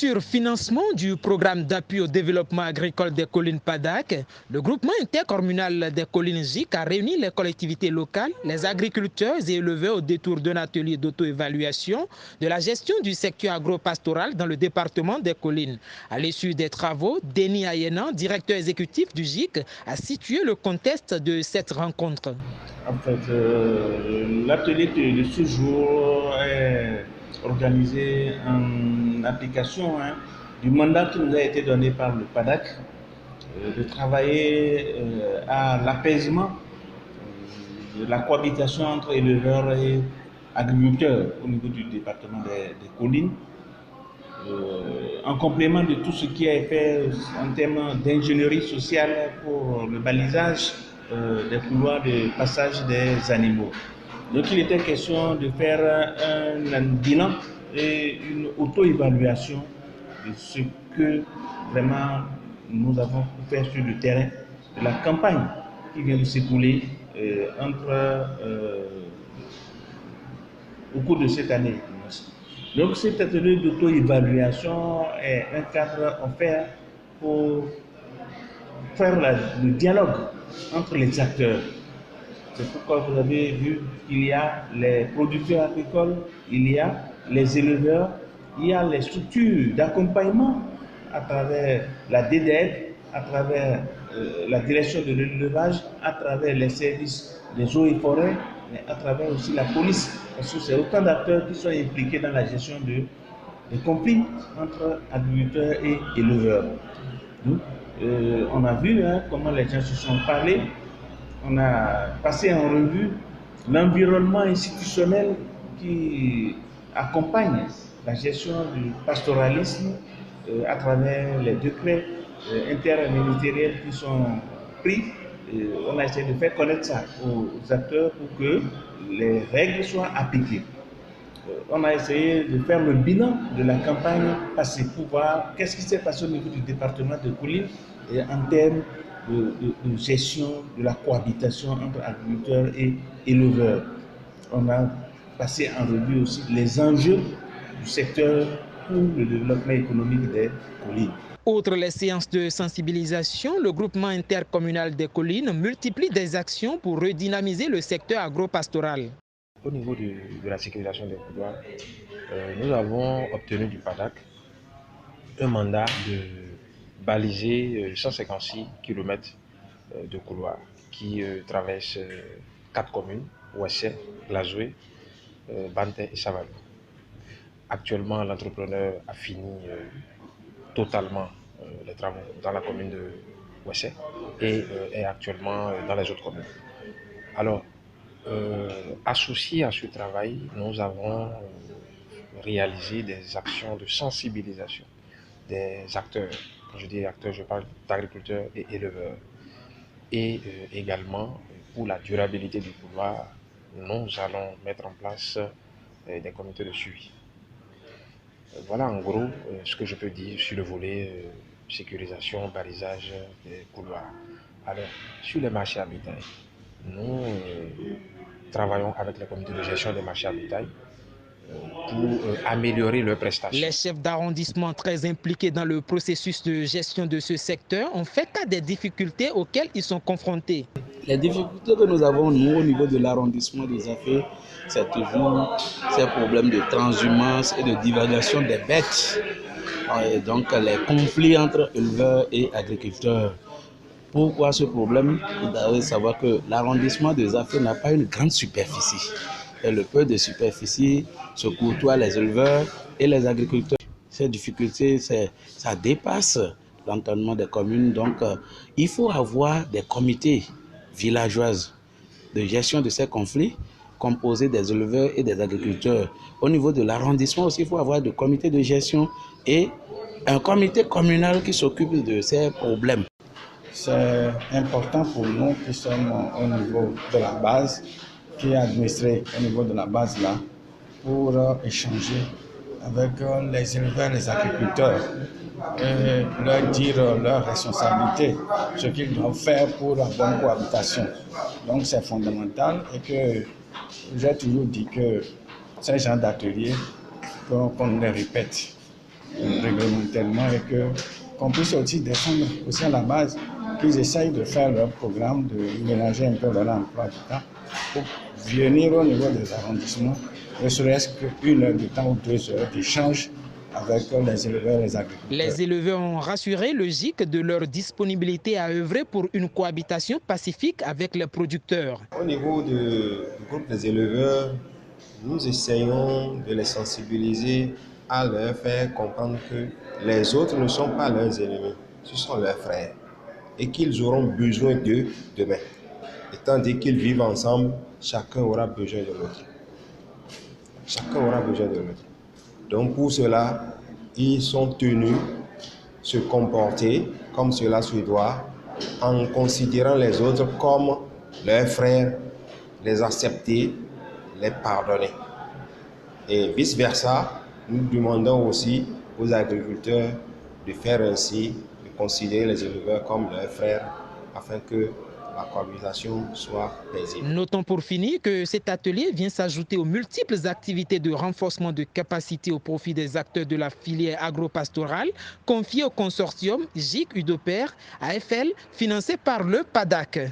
Sur financement du programme d'appui au développement agricole des collines PADAC, le groupement intercommunal des collines GIC a réuni les collectivités locales, les agriculteurs et éleveurs au détour d'un atelier d'auto-évaluation de la gestion du secteur agro-pastoral dans le département des collines. À l'issue des travaux, Denis Ayenan, directeur exécutif du GIC, a situé le contexte de cette rencontre. En fait, l'atelier de ce jour est organisé en application du mandat qui nous a été donné par le PADAC de travailler à l'apaisement de la cohabitation entre éleveurs et agriculteurs au niveau du département des collines, en complément de tout ce qui a été fait en termes d'ingénierie sociale pour le balisage des couloirs de passage des animaux. Donc il était question de faire un bilan et une auto-évaluation de ce que vraiment nous avons pu faire sur le terrain, de la campagne qui vient de s'écouler au cours de cette année. Donc cet atelier d'auto-évaluation est un cadre offert pour faire le dialogue entre les acteurs. C'est pourquoi vous avez vu qu'il y a les producteurs agricoles, il y a les éleveurs, il y a les structures d'accompagnement à travers la DDED, à travers la direction de l'élevage, à travers les services des eaux et forêts, mais à travers aussi la police. Parce que c'est autant d'acteurs qui sont impliqués dans la gestion des conflits entre agriculteurs et éleveurs. Donc, on a vu comment les gens se sont parlé. On a passé en revue l'environnement institutionnel qui accompagne la gestion du pastoralisme à travers les décrets interministériels qui sont pris. On a essayé de faire connaître ça aux acteurs pour que les règles soient appliquées. On a essayé de faire le bilan de la campagne passée pour voir qu'est-ce qui s'est passé au niveau du département de collines en termes de gestion de la cohabitation entre agriculteurs et éleveurs. On a passé en revue aussi les enjeux du secteur pour le développement économique des collines. Outre les séances de sensibilisation, le groupement intercommunal des collines multiplie des actions pour redynamiser le secteur agro-pastoral. Au niveau de la sécurisation des couloirs, nous avons obtenu du PADAC un mandat de baliser 156 km de couloirs qui traversent 4 communes, Ouessé, Glazoué, Banté et Savalou. Actuellement, l'entrepreneur a fini totalement les travaux dans la commune de Ouessé et est actuellement dans les autres communes. Alors, associés à ce travail, nous avons réalisé des actions de sensibilisation des acteurs. Quand je dis acteurs, je parle d'agriculteurs et éleveurs. Et également, pour la durabilité du couloir, nous allons mettre en place des comités de suivi. Voilà en gros ce que je peux dire sur le volet sécurisation, balisage des couloirs. Alors, sur les marchés à bétail, nous travaillons avec les comités de gestion des marchés à bétail pour améliorer leurs prestations. Les chefs d'arrondissement très impliqués dans le processus de gestion de ce secteur ont fait cas des difficultés auxquelles ils sont confrontés. Les difficultés que nous avons, nous, au niveau de l'arrondissement des affaires, c'est toujours ces problèmes de transhumance et de divagation des bêtes. Et donc, les conflits entre éleveurs et agriculteurs. Pourquoi ce problème? Vous devez savoir que l'arrondissement des affaires n'a pas une grande superficie. Et le peu de superficie se côtoie les éleveurs et les agriculteurs. Ces difficultés, ça dépasse l'entendement des communes. Donc, il faut avoir des comités villageois de gestion de ces conflits composés des éleveurs et des agriculteurs. Au niveau de l'arrondissement aussi, il faut avoir des comités de gestion et un comité communal qui s'occupe de ces problèmes. C'est important pour nous qui sommes au niveau de la base, qui est administré au niveau de la base là, pour échanger avec les éleveurs, les agriculteurs et leur dire leurs responsabilités, ce qu'ils doivent faire pour la bonne cohabitation. Donc c'est fondamental et que j'ai toujours dit que ces gens d'ateliers, qu'on les répète réglementairement et qu'on puisse aussi défendre aussi à la base qu'ils essayent de faire leur programme, de ménager un peu leur emploi du temps pour venir au niveau des arrondissements, ne serait-ce qu'une heure de temps ou 2 heures d'échange avec les éleveurs et les agriculteurs. Les éleveurs ont rassuré le GIC de leur disponibilité à œuvrer pour une cohabitation pacifique avec les producteurs. Au niveau du groupe des éleveurs, nous essayons de les sensibiliser à leur faire comprendre que les autres ne sont pas leurs ennemis, ce sont leurs frères et qu'ils auront besoin d'eux demain. Étant donné qu'ils vivent ensemble, chacun aura besoin de l'autre. Chacun aura besoin de l'autre. Donc pour cela, ils sont tenus de se comporter comme cela se doit, en considérant les autres comme leurs frères, les accepter, les pardonner. Et vice-versa, nous demandons aussi aux agriculteurs de faire ainsi, de considérer les éleveurs comme leurs frères, afin que la cohabitation soit paisible. Notons pour finir que cet atelier vient s'ajouter aux multiples activités de renforcement de capacité au profit des acteurs de la filière agro-pastorale confiées au consortium GIC UDOPER AFL financé par le PADAC.